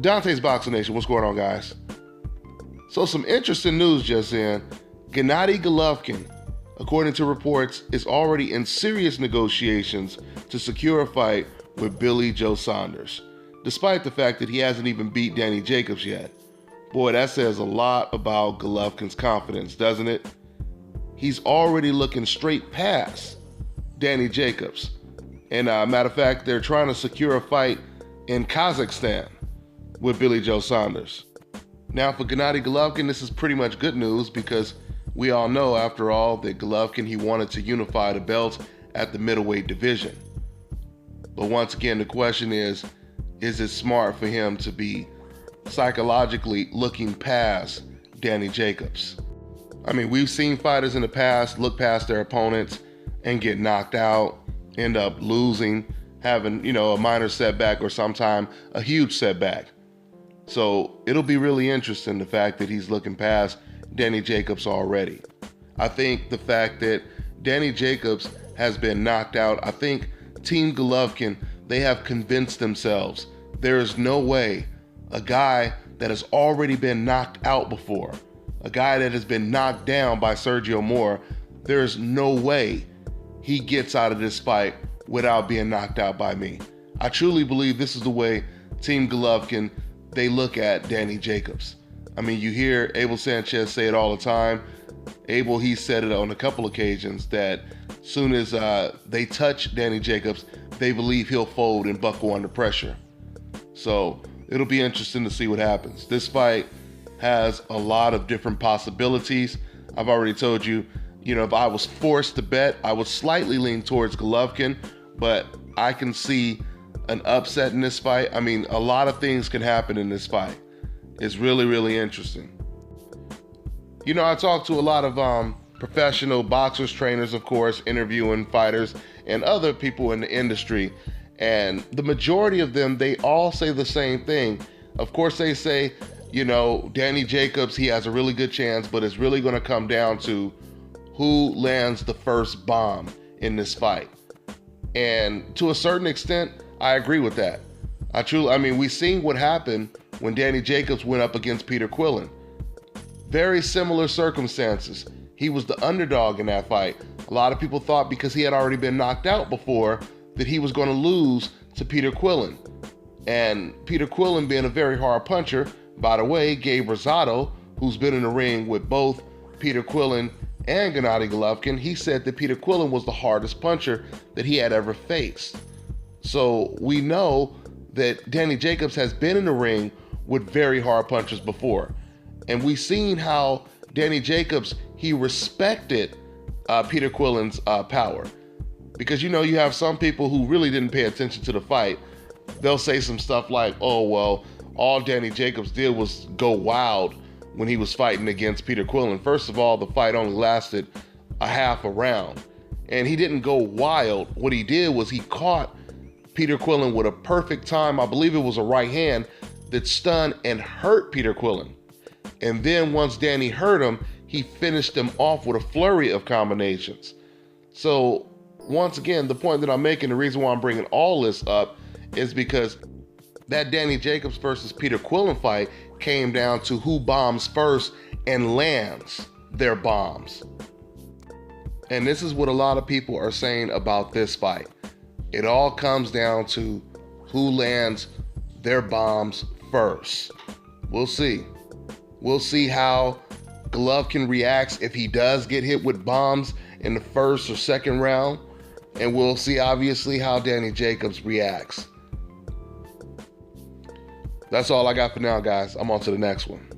Dante's Boxing Nation, what's going on, guys? So some interesting news just in. Gennady Golovkin, according to reports, is already in serious negotiations to secure a fight with Billy Joe Saunders, despite the fact that he hasn't even beat Danny Jacobs yet. Boy, that says a lot about Golovkin's confidence, doesn't it? He's already looking straight past Danny Jacobs. And matter of fact, they're trying to secure a fight in Kazakhstan with Billy Joe Saunders. Now for Gennady Golovkin, this is pretty much good news because we all know, after all, that Golovkin, he wanted to unify the belts at the middleweight division. But once again, the question is it smart for him to be psychologically looking past Danny Jacobs? I mean, we've seen fighters in the past look past their opponents and get knocked out, end up losing, having, a minor setback or sometime a huge setback. So it'll be really interesting, the fact that he's looking past Danny Jacobs already. I think the fact that Danny Jacobs has been knocked out, I think Team Golovkin, they have convinced themselves there is no way a guy that has already been knocked out before, a guy that has been knocked down by Sergio Moore, there is no way he gets out of this fight without being knocked out by me. I truly believe this is the way Team Golovkin, they look at Danny Jacobs. I mean, you hear Abel Sanchez say it all the time. Abel, he said it on a couple occasions that as soon as they touch Danny Jacobs, they believe he'll fold and buckle under pressure. So it'll be interesting to see what happens. This fight has a lot of different possibilities. I've already told you, if I was forced to bet, I would slightly lean towards Golovkin, but I can see an upset in this fight. I mean, a lot of things can happen in this fight. It's really, really interesting. I talk to a lot of professional boxers, trainers, of course, interviewing fighters and other people in the industry. And the majority of them, they all say the same thing. Of course, they say, Danny Jacobs, he has a really good chance, but it's really going to come down to who lands the first bomb in this fight. And to a certain extent, I agree with that. We've seen what happened when Danny Jacobs went up against Peter Quillin. Very similar circumstances. He was the underdog in that fight. A lot of people thought because he had already been knocked out before that he was going to lose to Peter Quillin. And Peter Quillin, being a very hard puncher, by the way, Gabe Rosado, who's been in the ring with both Peter Quillin and Gennady Golovkin, he said that Peter Quillin was the hardest puncher that he had ever faced. So we know that Danny Jacobs has been in the ring with very hard punchers before. And we've seen how Danny Jacobs, he respected Peter Quillin's power. Because, you have some people who really didn't pay attention to the fight. They'll say some stuff like, oh, well, all Danny Jacobs did was go wild when he was fighting against Peter Quillin. First of all, the fight only lasted a half a round. And he didn't go wild. What he did was he caught Peter Quillin with a perfect time. I believe it was a right hand that stunned and hurt Peter Quillin. And then once Danny hurt him, he finished him off with a flurry of combinations. So once again, the point that I'm making, the reason why I'm bringing all this up is because that Danny Jacobs versus Peter Quillin fight came down to who bombs first and lands their bombs. And this is what a lot of people are saying about this fight. It all comes down to who lands their bombs first. We'll see. We'll see how Golovkin reacts if he does get hit with bombs in the first or second round. And we'll see, obviously, how Danny Jacobs reacts. That's all I got for now, guys. I'm on to the next one.